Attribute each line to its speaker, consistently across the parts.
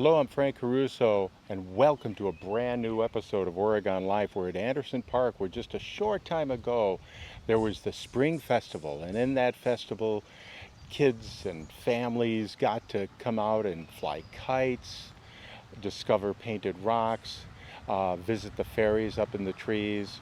Speaker 1: Hello, I'm Frank Caruso, and welcome to a brand new episode of Oregon Life. We're at Anderson Park, where just a short time ago there was the Spring Festival, and in that festival, kids and families got to come out and fly kites, discover painted rocks, visit the ferries up in the trees.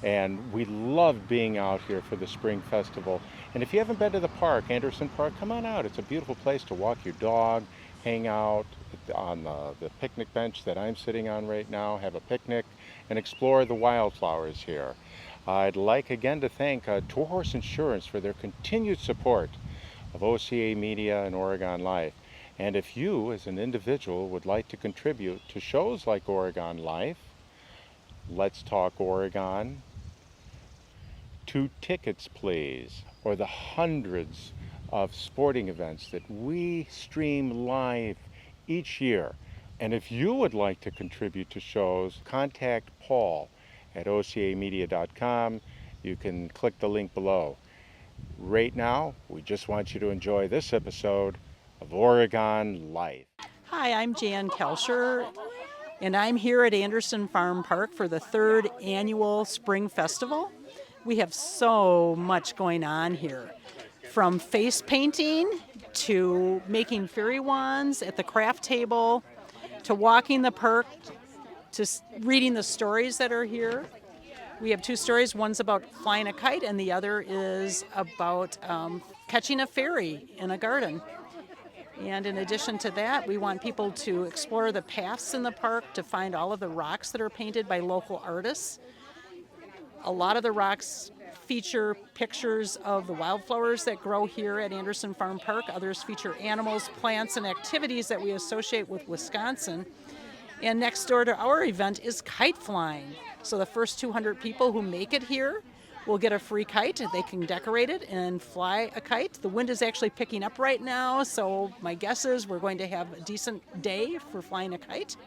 Speaker 1: And we loved being out here for the Spring Festival. And if you haven't been to the park, Anderson Park, come on out. It's a beautiful place to walk your dog, hang out on the picnic bench that I'm sitting on right now, have a picnic, and explore the wildflowers here. I'd like again to thank Tour Horse Insurance for their continued support of OCA Media and Oregon Life. And if you, as an individual, would like to contribute to shows like Oregon Life, Let's Talk Oregon, 2 tickets please, or the hundreds of sporting events that we stream live each year. And if you would like to contribute to shows, contact Paul at ocamedia.com. You can click the link below. Right now, we just want you to enjoy this episode of Oregon Life.
Speaker 2: Hi, I'm Jann Kalscheur, and I'm here at Anderson Farm Park for the 3rd annual Spring Festival. We have so much going on here, from face painting to making fairy wands at the craft table, to walking the park, to reading the stories that are here. We have 2 stories. One's about flying a kite, and the other is about catching a fairy in a garden. And in addition to that, we want people to explore the paths in the park to find all of the rocks that are painted by local artists. A lot of the rocks feature pictures of the wildflowers that grow here at Anderson Farm Park. Others feature animals, plants, and activities that we associate with Wisconsin. And next door to our event is kite flying. So the first 200 people who make it here will get a free kite. They can decorate it and fly a kite. The wind is actually picking up right now, so my guess is we're going to have a decent day for flying a kite.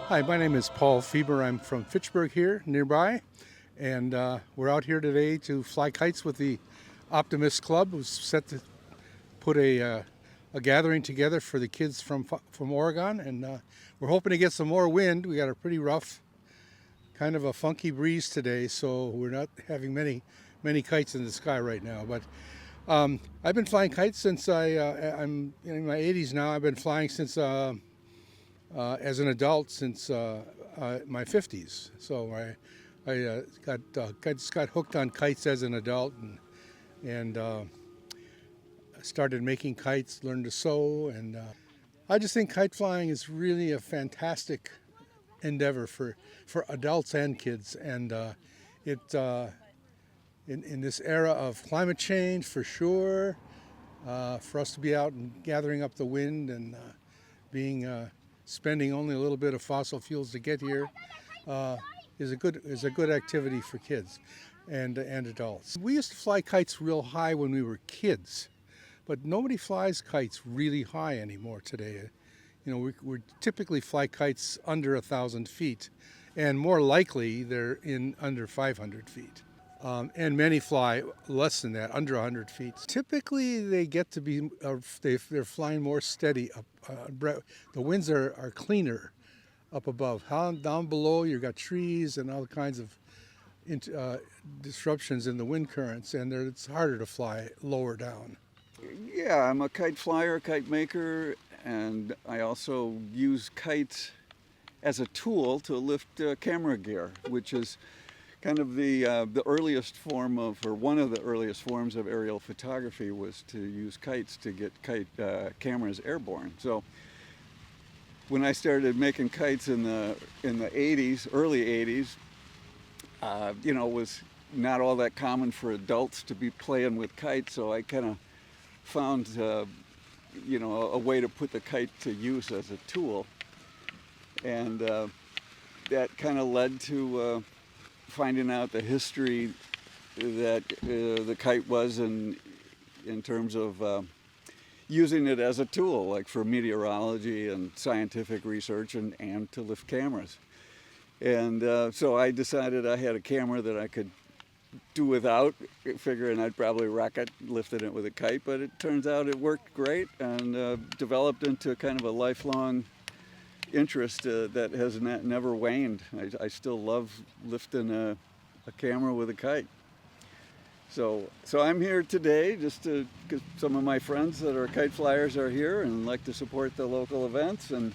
Speaker 3: Hi, my name is Paul Fieber. I'm from Fitchburg here, nearby, and we're out here today to fly kites with the Optimist Club, who's set to put a gathering together for the kids from Oregon, and we're hoping to get some more wind. We got a pretty rough, kind of a funky breeze today, so we're not having many kites in the sky right now. But I've been flying kites since I'm in my 80s now. I've been flying since as an adult since my 50s. So I got hooked on kites as an adult and started making kites, learned to sew, and I just think kite flying is really a fantastic endeavor for adults and kids. And in this era of climate change, for sure, for us to be out and gathering up the wind and spending only a little bit of fossil fuels to get here is a good activity for kids and adults. We used to fly kites real high when we were kids, but nobody flies kites really high anymore today. You know, we typically fly kites under 1,000 feet, and more likely they're in under 500 feet. And many fly less than that, under 100 feet. Typically, they get to be, they're flying more steady up. The winds are cleaner up above. Down below, you've got trees and all kinds of disruptions in the wind currents, and it's harder to fly lower down.
Speaker 4: Yeah, I'm a kite flyer, kite maker, and I also use kites as a tool to lift camera gear, which is kind of the earliest form of, or one of the earliest forms of aerial photography was to use kites to get cameras airborne. So when I started making kites in the 80s, early 80s, it was not all that common for adults to be playing with kites. So I kind of found, a way to put the kite to use as a tool, and that kind of led to finding out the history that the kite was in terms of using it as a tool, like for meteorology and scientific research and to lift cameras. And so I decided I had a camera that I could do without, figuring I'd probably wreck it lifting it with a kite, but it turns out it worked great and developed into kind of a lifelong interest that has never waned. I still love lifting a camera with a kite. So I'm here today just to, because some of my friends that are kite flyers are here and like to support the local events, and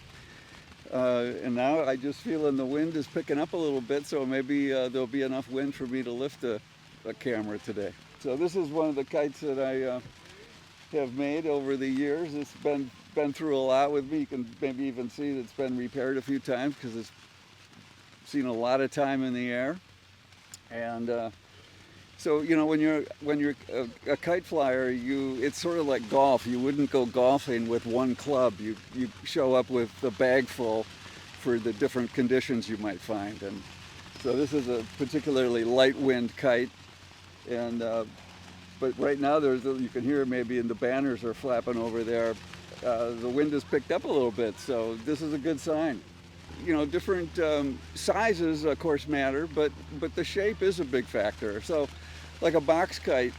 Speaker 4: now I just feeling the wind is picking up a little bit, so maybe there'll be enough wind for me to lift a camera today. So this is one of the kites that I have made over the years. It's been through a lot with me. You can maybe even see that it's been repaired a few times because it's seen a lot of time in the air. And so when you're a kite flyer, it's sort of like golf. You wouldn't go golfing with one club. You show up with a bag full for the different conditions you might find. And so this is a particularly light wind kite, and but right now you can hear maybe the banners are flapping over there. The wind has picked up a little bit, so this is a good sign. Different sizes, of course, matter, but the shape is a big factor. So, like a box kite,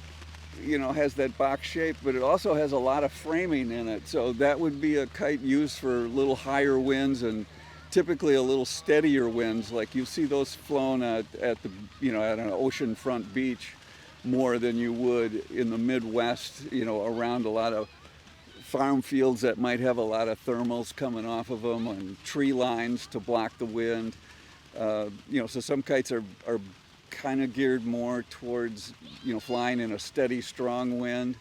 Speaker 4: has that box shape, but it also has a lot of framing in it. So that would be a kite used for a little higher winds and typically a little steadier winds. Like you see those flown at at an oceanfront beach more than you would in the Midwest, around a lot of farm fields that might have a lot of thermals coming off of them and tree lines to block the wind. So some kites are kind of geared more towards, flying in a steady, strong wind.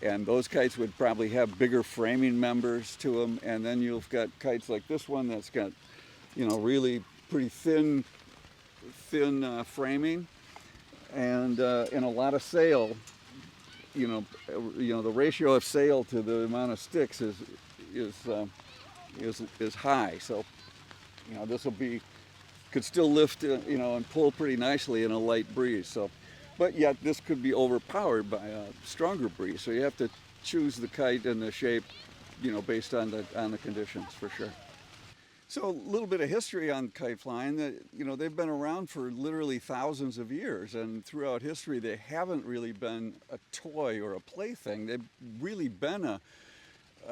Speaker 4: And those kites would probably have bigger framing members to them. And then you've got kites like this one that's got, really pretty thin framing and a lot of sail. The ratio of sail to the amount of sticks is high. So, this could still lift, and pull pretty nicely in a light breeze. So, but yet this could be overpowered by a stronger breeze. So you have to choose the kite and the shape, based on the conditions for sure. So a little bit of history on kite flying. They've been around for literally thousands of years, and throughout history they haven't really been a toy or a plaything. They've really been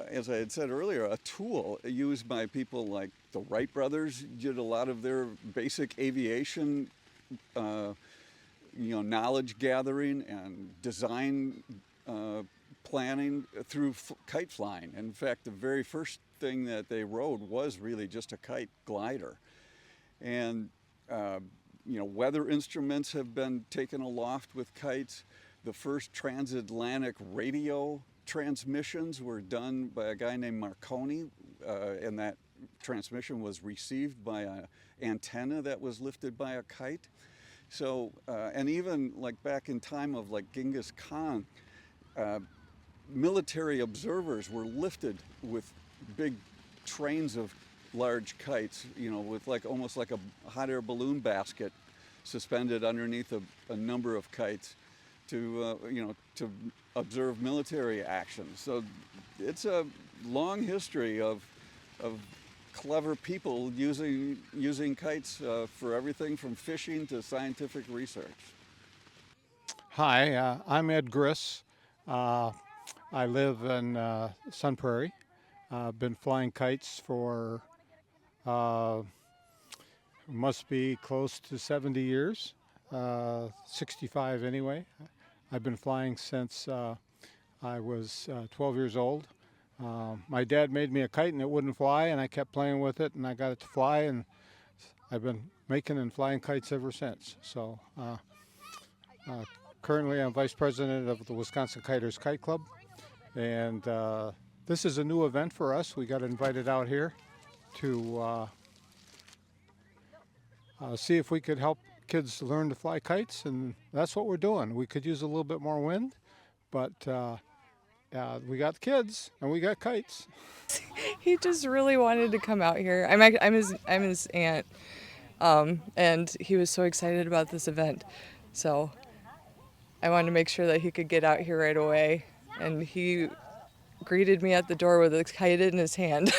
Speaker 4: as I had said earlier, a tool used by people like the Wright brothers. Did a lot of their basic aviation, knowledge gathering and design planning through kite flying. In fact, the very first thing that they rode was really just a kite glider. And weather instruments have been taken aloft with kites. The first transatlantic radio transmissions were done by a guy named Marconi, and that transmission was received by an antenna that was lifted by a kite. So, and even like back in time of like Genghis Khan, military observers were lifted with big trains of large kites, with almost like a hot air balloon basket suspended underneath a number of kites to observe military actions. So it's a long history of clever people using kites for everything from fishing to scientific research.
Speaker 5: Hi, I'm Ed Griss. I live in Sun Prairie. I've been flying kites for must be close to 70 years, 65 anyway. I've been flying since I was 12 years old. My dad made me a kite and it wouldn't fly, and I kept playing with it and I got it to fly, and I've been making and flying kites ever since. So currently I'm vice president of the Wisconsin Kiters Kite Club, and this is a new event for us. We got invited out here to see if we could help kids learn to fly kites, and that's what we're doing. We could use a little bit more wind, but we got kids and we got kites.
Speaker 6: He just really wanted to come out here. I'm his aunt. And he was so excited about this event. So I wanted to make sure that he could get out here right away. And he greeted me at the door with a kite in his hand,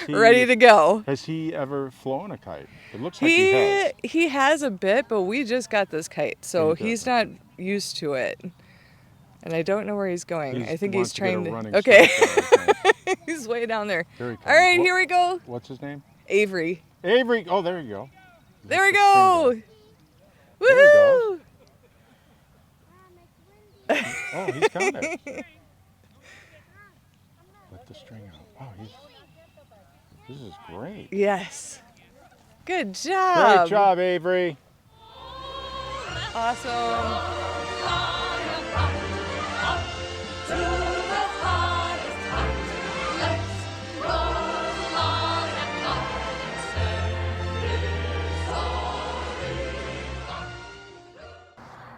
Speaker 6: ready to go.
Speaker 1: Has he ever flown a kite? It looks like he has.
Speaker 6: He has a bit, but we just got this kite, so
Speaker 1: He
Speaker 6: he's not used to it. And I don't know where he's going. I think
Speaker 1: wants
Speaker 6: he's trying
Speaker 1: to.
Speaker 6: to.
Speaker 1: Get a running
Speaker 6: Okay,
Speaker 1: start there, I think.
Speaker 6: he's way down there.
Speaker 1: Here he comes.
Speaker 6: All right, here we go.
Speaker 1: What's his name?
Speaker 6: Avery.
Speaker 1: Avery. Oh, there you go.
Speaker 6: There we
Speaker 1: That's the
Speaker 6: go.
Speaker 1: spring
Speaker 6: Woohoo!
Speaker 1: guy. Oh, he's got it. Let the string out. Wow, this is great.
Speaker 6: Yes. Good job.
Speaker 1: Great job, Avery.
Speaker 6: Awesome.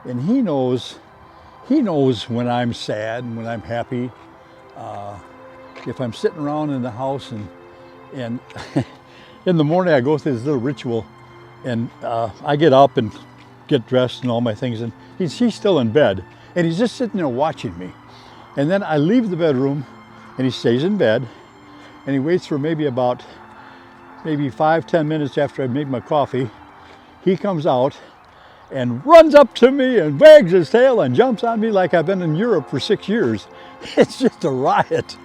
Speaker 7: And he knows when I'm sad and when I'm happy. If I'm sitting around in the house and in the morning I go through this little ritual, and I get up and get dressed and all my things, and he's still in bed, and he's just sitting there watching me. And then I leave the bedroom, and he stays in bed, and he waits for maybe 5-10 minutes after I make my coffee. He comes out and runs up to me and wags his tail and jumps on me like I've been in Europe for 6 years. It's just a riot.